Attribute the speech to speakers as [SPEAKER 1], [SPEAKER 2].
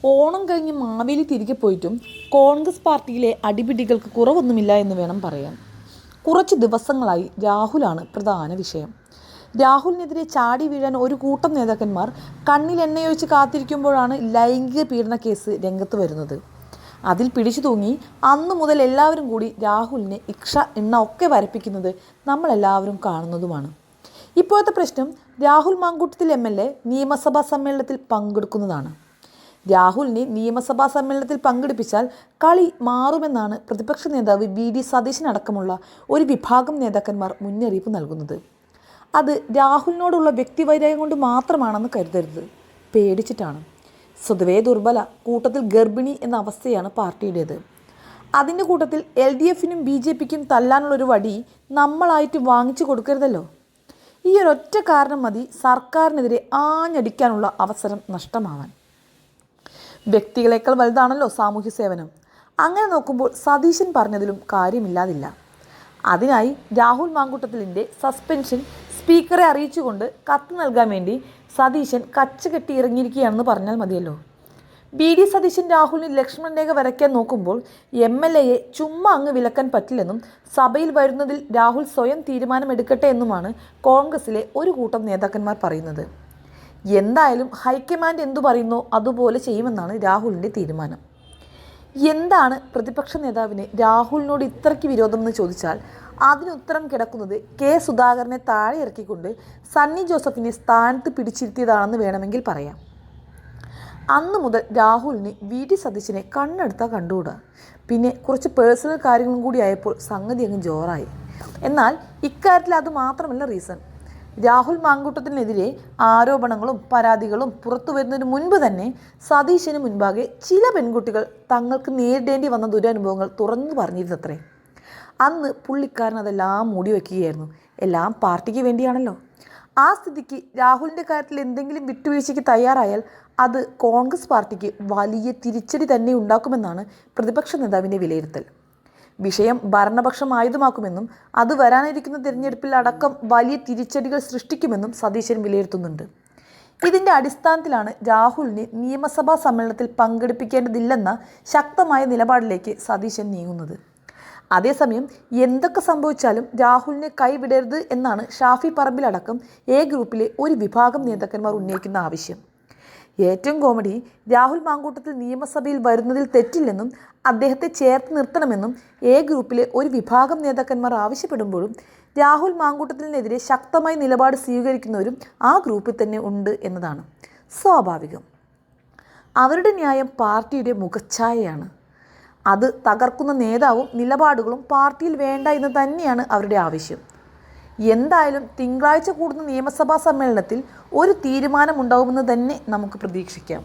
[SPEAKER 1] ഓണം കഴിഞ്ഞ് മാവേലി തിരികെ പോയിട്ടും കോൺഗ്രസ് പാർട്ടിയിലെ അടിപിടികൾക്ക് കുറവൊന്നുമില്ല എന്ന് വേണം പറയാൻ. കുറച്ച് ദിവസങ്ങളായി രാഹുലാണ് പ്രധാന വിഷയം. രാഹുലിനെതിരെ ചാടി വീഴാൻ ഒരു കൂട്ടം നേതാക്കന്മാർ കണ്ണിൽ എണ്ണയൊഴിച്ച് കാത്തിരിക്കുമ്പോഴാണ് ലൈംഗിക പീഡന കേസ് രംഗത്ത് വരുന്നത്. അതിൽ പിടിച്ചു തൂങ്ങി അന്നു മുതൽ എല്ലാവരും കൂടി രാഹുലിനെ എണ്ണ ഒക്കെ വരപ്പിക്കുന്നത് നമ്മളെല്ലാവരും കാണുന്നതുമാണ്. ഇപ്പോഴത്തെ പ്രശ്നം രാഹുൽ മാങ്കൂട്ടത്തിൽ MLA നിയമസഭാ സമ്മേളനത്തിൽ പങ്കെടുക്കുന്നതാണ്. രാഹുലിനെ നിയമസഭാ സമ്മേളനത്തിൽ പങ്കെടുപ്പിച്ചാൽ കളി മാറുമെന്നാണ് പ്രതിപക്ഷ നേതാവ് VD സതീശൻ അടക്കമുള്ള ഒരു വിഭാഗം നേതാക്കന്മാർ മുന്നറിയിപ്പ് നൽകുന്നത്. അത് രാഹുലിനോടുള്ള വ്യക്തിവൈരാഗ്യം കൊണ്ട് മാത്രമാണെന്ന് കരുതരുത്, പേടിച്ചിട്ടാണ്. സ്വതവേ ദുർബല, കൂട്ടത്തിൽ ഗർഭിണി എന്ന അവസ്ഥയാണ് പാർട്ടിയുടേത്. അതിൻ്റെ കൂട്ടത്തിൽ LDFനും BJPക്കും തല്ലാനുള്ളൊരു വടി നമ്മളായിട്ട് വാങ്ങിച്ചു കൊടുക്കരുതല്ലോ. ഈ ഒരൊറ്റ കാരണം മതി സർക്കാരിനെതിരെ ആഞ്ഞടിക്കാനുള്ള അവസരം നഷ്ടമാവാൻ. വ്യക്തികളെക്കാൾ വലുതാണല്ലോ സാമൂഹ്യ സേവനം. അങ്ങനെ നോക്കുമ്പോൾ സതീശൻ പറഞ്ഞതിലും കാര്യമില്ലാതില്ല. അതിനായി രാഹുൽ മാങ്കൂട്ടത്തിലിൻ്റെ സസ്പെൻഷൻ സ്പീക്കറെ അറിയിച്ചുകൊണ്ട് കത്ത് നൽകാൻ വേണ്ടി സതീശൻ കച്ചകെട്ടി ഇറങ്ങിയിരിക്കുകയാണെന്ന് പറഞ്ഞാൽ മതിയല്ലോ. VD സതീശൻ രാഹുലിന് ലക്ഷ്മൺ രേഖ വരയ്ക്കാൻ നോക്കുമ്പോൾ MLAയെ ചുമ്മാ അങ്ങ് വിലക്കാൻ പറ്റില്ലെന്നും സഭയിൽ വരുന്നതിൽ രാഹുൽ സ്വയം തീരുമാനമെടുക്കട്ടെ എന്നുമാണ് കോൺഗ്രസിലെ ഒരു കൂട്ടം നേതാക്കന്മാർ പറയുന്നത്. എന്തായാലും ഹൈക്കമാൻഡ് എന്തു പറയുന്നോ അതുപോലെ ചെയ്യുമെന്നാണ് രാഹുലിൻ്റെ തീരുമാനം. എന്താണ് പ്രതിപക്ഷ നേതാവിന് രാഹുലിനോട് ഇത്രയ്ക്ക് വിരോധമെന്ന് ചോദിച്ചാൽ അതിനുത്തരം കിടക്കുന്നത് സുധാകരനെ താഴെ ഇറക്കിക്കൊണ്ട് സണ്ണി ജോസഫിനെ സ്ഥാനത്ത് പിടിച്ചിരുത്തിയതാണെന്ന് വേണമെങ്കിൽ പറയാം. അന്നു മുതൽ രാഹുലിന് VD സതീശനെ കണ്ണെടുത്താൽ കണ്ടുകൂടാ. പിന്നെ കുറച്ച് പേഴ്സണൽ കാര്യങ്ങളും കൂടി ആയപ്പോൾ സംഗതി അങ്ങ് ജോറായി. എന്നാൽ ഇക്കാര്യത്തിൽ അത് മാത്രമല്ല റീസൺ. രാഹുൽ മാങ്കൂട്ടത്തിനെതിരെ ആരോപണങ്ങളും പരാതികളും പുറത്തു വരുന്നതിന് മുൻപ് തന്നെ സതീശന് മുൻപാകെ ചില പെൺകുട്ടികൾ തങ്ങൾക്ക് നേരിടേണ്ടി വന്ന ദുരനുഭവങ്ങൾ തുറന്നു പറഞ്ഞിരുന്നത്രേ. അന്ന് പുള്ളിക്കാരൻ അതെല്ലാം മൂടി വയ്ക്കുകയായിരുന്നു. എല്ലാം പാർട്ടിക്ക് വേണ്ടിയാണല്ലോ. ആ സ്ഥിതിക്ക് രാഹുലിൻ്റെ കാര്യത്തിൽ എന്തെങ്കിലും വിട്ടുവീഴ്ചയ്ക്ക് തയ്യാറായാൽ അത് കോൺഗ്രസ് പാർട്ടിക്ക് വലിയ തിരിച്ചടി തന്നെ ഉണ്ടാക്കുമെന്നാണ് പ്രതിപക്ഷ നേതാവിൻ്റെ വിലയിരുത്തൽ. വിഷയം ഭരണപക്ഷം ആയുധമാക്കുമെന്നും അത് വരാനിരിക്കുന്ന തിരഞ്ഞെടുപ്പിൽ അടക്കം വലിയ തിരിച്ചടികൾ സൃഷ്ടിക്കുമെന്നും സതീശൻ വിലയിരുത്തുന്നുണ്ട്. ഇതിൻ്റെ അടിസ്ഥാനത്തിലാണ് രാഹുലിനെ നിയമസഭാ സമ്മേളനത്തിൽ പങ്കെടുപ്പിക്കേണ്ടതില്ലെന്ന ശക്തമായ നിലപാടിലേക്ക് സതീശൻ നീങ്ങുന്നത്. അതേസമയം എന്തൊക്കെ സംഭവിച്ചാലും രാഹുലിനെ കൈവിടരുത് എന്നാണ് ഷാഫി പറമ്പിലടക്കം ഗ്രൂപ്പിലെ ഒരു വിഭാഗം നേതാക്കന്മാർ ഉന്നയിക്കുന്ന ആവശ്യം. ഏറ്റവും കോമഡി, രാഹുൽ മാങ്കൂട്ടത്തിൽ നിയമസഭയിൽ വരുന്നതിൽ തെറ്റില്ലെന്നും അദ്ദേഹത്തെ ചേർത്ത് നിർത്തണമെന്നും ഗ്രൂപ്പിലെ ഒരു വിഭാഗം നേതാക്കന്മാർ ആവശ്യപ്പെടുമ്പോഴും രാഹുൽ മാങ്കൂട്ടത്തിനെതിരെ ശക്തമായ നിലപാട് സ്വീകരിക്കുന്നവരും ആ ഗ്രൂപ്പിൽ തന്നെ ഉണ്ട് എന്നതാണ് സ്വാഭാവികം. അവരുടെ ന്യായം പാർട്ടിയുടെ മുഖച്ഛായയാണ്. അത് തകർക്കുന്ന നേതാവും നിലപാടുകളും പാർട്ടിയിൽ വേണ്ട എന്ന് തന്നെയാണ് അവരുടെ ആവശ്യം. എന്തായാലും തിങ്കളാഴ്ച കൂടുന്ന നിയമസഭാ സമ്മേളനത്തിൽ ഒരു തീരുമാനമുണ്ടാകുമെന്ന് തന്നെ നമുക്ക് പ്രതീക്ഷിക്കാം.